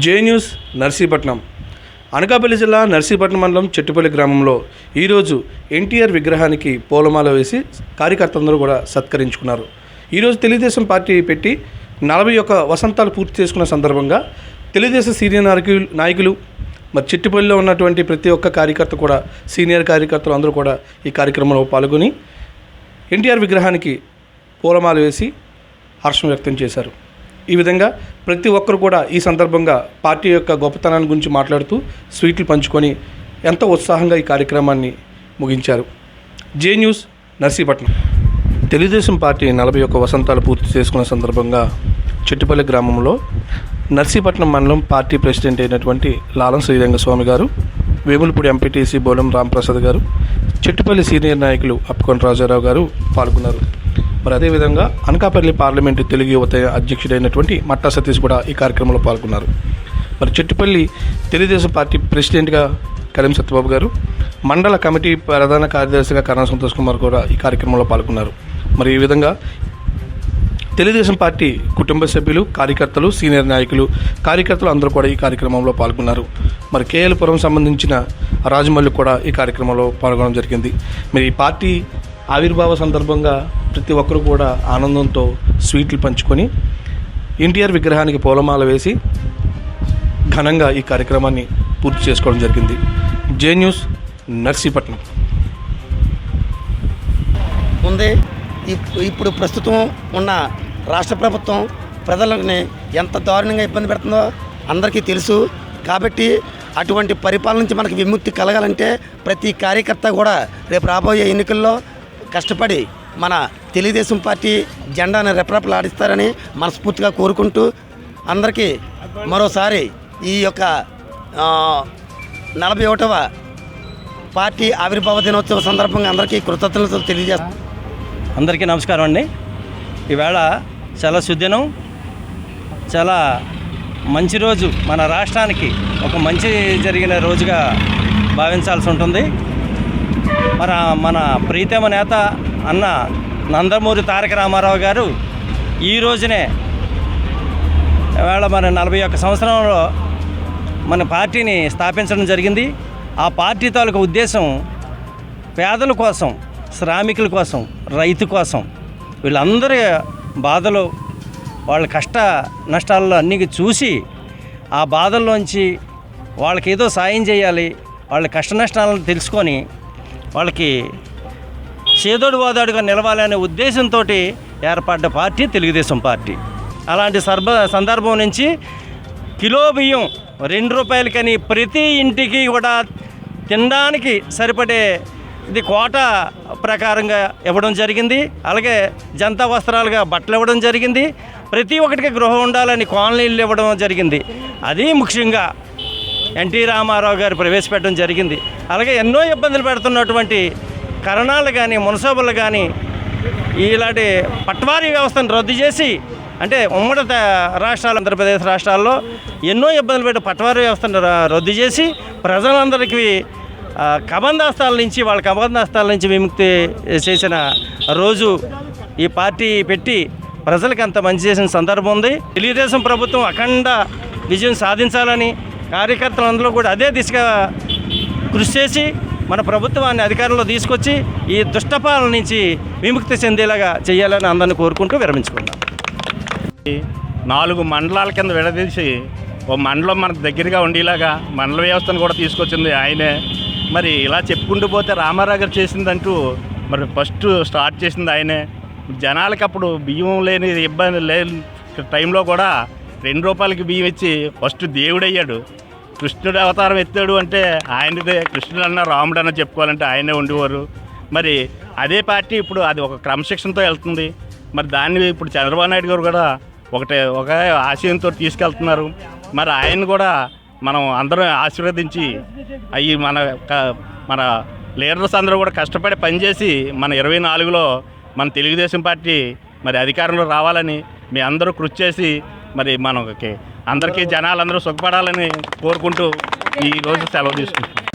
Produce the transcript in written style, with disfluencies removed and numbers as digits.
జే news Narsipatnam. Anakapalli జిల్లా నర్సీపట్నం మండలం చెట్టుపల్లి గ్రామంలో ఈరోజు ఎన్టీఆర్ విగ్రహానికి పూలమాల వేసి కార్యకర్తలందరూ కూడా సత్కరించుకున్నారు. ఈరోజు తెలుగుదేశం పార్టీ పెట్టి 41 వసంతాలు పూర్తి చేసుకున్న సందర్భంగా తెలుగుదేశం సీనియర్ నాయకులు మరి చెట్టుపల్లిలో ఉన్నటువంటి ప్రతి ఒక్క కార్యకర్త కూడా సీనియర్ కార్యకర్తలు అందరూ కూడా ఈ కార్యక్రమంలో పాల్గొని ఎన్టీఆర్ విగ్రహానికి పూలమాల వేసి హర్షం వ్యక్తం చేశారు. ఈ విధంగా ప్రతి ఒక్కరు కూడా ఈ సందర్భంగా పార్టీ యొక్క గొప్పతనాన్ని గురించి మాట్లాడుతూ స్వీట్లు పంచుకొని ఎంతో ఉత్సాహంగా ఈ కార్యక్రమాన్ని ముగించారు. J news Narsipatnam. Telugu Desam party 41 వసంతాలు పూర్తి చేసుకున్న సందర్భంగా చెట్టుపల్లి గ్రామంలో నర్సీపట్నం మండలం పార్టీ ప్రెసిడెంట్ అయినటువంటి లాలం శ్రీరంగస్వామి గారు, వేములపూడి ఎంపీటీసీ బోలం రాంప్రసాద్ గారు, చెట్టుపల్లి సీనియర్ నాయకులు అప్పకొండ రాజారావు గారు పాల్గొన్నారు. మరి అదేవిధంగా అనకాపల్లి పార్లమెంటు తెలుగు యువత అధ్యక్షుడైనటువంటి మట్టా సతీష్ కూడా ఈ కార్యక్రమంలో పాల్గొన్నారు. మరి చెట్టుపల్లి తెలుగుదేశం పార్టీ ప్రెసిడెంట్గా కరీం సత్యబాబు గారు, మండల కమిటీ ప్రధాన కార్యదర్శిగా కరణా సంతోష్ కుమార్ కూడా ఈ కార్యక్రమంలో పాల్గొన్నారు. మరి ఈ విధంగా తెలుగుదేశం పార్టీ కుటుంబ సభ్యులు, కార్యకర్తలు, సీనియర్ నాయకులు, కార్యకర్తలు అందరూ కూడా ఈ కార్యక్రమంలో పాల్గొన్నారు. మరి కేఎల్పురం సంబంధించిన రాజమౌళి కూడా ఈ కార్యక్రమంలో పాల్గొనడం జరిగింది. మరి ఈ పార్టీ ఆవిర్భావ సందర్భంగా ప్రతి ఒక్కరు కూడా ఆనందంతో స్వీట్లు పంచుకొని ఎన్టీఆర్ విగ్రహానికి పూలమాల వేసి ఘనంగా ఈ కార్యక్రమాన్ని పూర్తి చేసుకోవడం జరిగింది. జే న్యూస్ నర్సీపట్నం. ఉంది ఇప్పుడు ప్రస్తుతం ఉన్న రాష్ట్ర ప్రభుత్వం ప్రజలని ఎంత దారుణంగా ఇబ్బంది పెడుతుందో అందరికీ తెలుసు. కాబట్టి అటువంటి పరిపాలన నుంచి మనకి విముక్తి కలగాలంటే ప్రతి కార్యకర్త కూడా రేపు రాబోయే ఎన్నికల్లో కష్టపడి మన తెలుగుదేశం పార్టీ జెండాను రెపరెపలాడిస్తారని మనస్ఫూర్తిగా కోరుకుంటూ అందరికీ మరోసారి ఈ యొక్క 41వ పార్టీ ఆవిర్భావ దినోత్సవ సందర్భంగా అందరికీ కృతజ్ఞతలు తెలియజేస్తాం. అందరికీ నమస్కారం అండి. ఈవేళ చాలా సుదినం, చాలా మంచి రోజు, మన రాష్ట్రానికి ఒక మంచి జరిగిన రోజుగా భావించాల్సి ఉంటుంది. మన ప్రీతమ నేత అన్న నందమూరి తారక రామారావు గారు ఈ రోజునే ఇవాళ మన 41 సంవత్సరంలో మన పార్టీని స్థాపించడం జరిగింది. ఆ పార్టీ తాలూకు ఉద్దేశం పేదల కోసం, శ్రామికుల కోసం, రైతు కోసం, వీళ్ళందరి బాధలు, వాళ్ళ కష్ట నష్టాల్లో అన్నీ చూసి ఆ బాధల్లోంచి వాళ్ళకి ఏదో సాయం చేయాలి, వాళ్ళ కష్ట నష్టాలను తెలుసుకొని వాళ్ళకి చేదోడు వాదోడుగా నిలవాలనే ఉద్దేశంతో ఏర్పడ్డ పార్టీ తెలుగుదేశం పార్టీ. అలాంటి సందర్భం నుంచి కిలో బియ్యం 2 రూపాయలకని ప్రతి ఇంటికి కూడా తినడానికి సరిపడే ఇది కోట ప్రకారంగా ఇవ్వడం జరిగింది. అలాగే జనతా వస్త్రాలుగా బట్టలు ఇవ్వడం జరిగింది. ప్రతి ఒక్కటికి గృహం ఉండాలని కాలనీలు ఇవ్వడం జరిగింది. అది ముఖ్యంగా ఎన్టీ రామారావు గారు ప్రవేశపెట్టడం జరిగింది. అలాగే ఎన్నో ఇబ్బందులు పెడుతున్నటువంటి కరణాలు కానీ, మున్సిపల్ కానీ ఇలాంటి పట్వారీ వ్యవస్థను రద్దు చేసి, అంటే ఉమ్మడి రాష్ట్రాలు, ఆంధ్రప్రదేశ్ రాష్ట్రాల్లో ఎన్నో ఇబ్బందులు పెట్టి పట్వారీ వ్యవస్థను రద్దు చేసి ప్రజలందరికీ కబందాస్తాల నుంచి విముక్తి చేసిన రోజు ఈ పార్టీ పెట్టి ప్రజలకు అంత మంచి చేసిన సందర్భం ఉంది. తెలుగుదేశం ప్రభుత్వం అఖండ విజయం సాధించాలని కార్యకర్తలందరూ కూడా అదే దిశగా కృషి చేసి మన ప్రభుత్వాన్ని అధికారంలో తీసుకొచ్చి ఈ దుష్టపాలన నుంచి విముక్తి చెందేలాగా చేయాలని అందరిని కోరుకుంటూ విరమించుకున్నాం. 4 మండలాల కింద విడదీసి ఓ మండలం మనకు దగ్గరగా ఉండేలాగా మండల వ్యవస్థను కూడా తీసుకొచ్చింది ఆయనే. మరి ఇలా చెప్పుకుంటూ పోతే రామారావు గారు చేసిందంటూ మరి ఫస్ట్ స్టార్ట్ చేసింది ఆయనే. జనాలకి అప్పుడు బియ్యం లేని ఇబ్బంది లేని టైంలో కూడా 2 రూపాయలకి బియ్యం ఇచ్చి ఫస్ట్ దేవుడయ్యాడు. కృష్ణుడు అవతారం ఎత్తాడు అంటే ఆయనదే. కృష్ణుడు అన్న, రాముడు అన్న చెప్పుకోవాలంటే ఆయనే ఉండేవారు. మరి అదే పార్టీ ఇప్పుడు అది ఒక క్రమశిక్షణతో వెళ్తుంది. మరి దాన్ని ఇప్పుడు చంద్రబాబు నాయుడు గారు కూడా ఒక ఆశయంతో తీసుకెళ్తున్నారు. మరి ఆయన కూడా మనం అందరం ఆశీర్వదించి అవి మన లీడర్స్ అందరూ కూడా కష్టపడి పనిచేసి మన 24లో మన తెలుగుదేశం పార్టీ మరి అధికారంలో రావాలని మీ అందరూ కృషి చేసి మరి మనకి అందరికీ జనాలందరూ సుఖపడాలని కోరుకుంటూ ఈరోజు సెలవు తీసుకుంటున్నాం.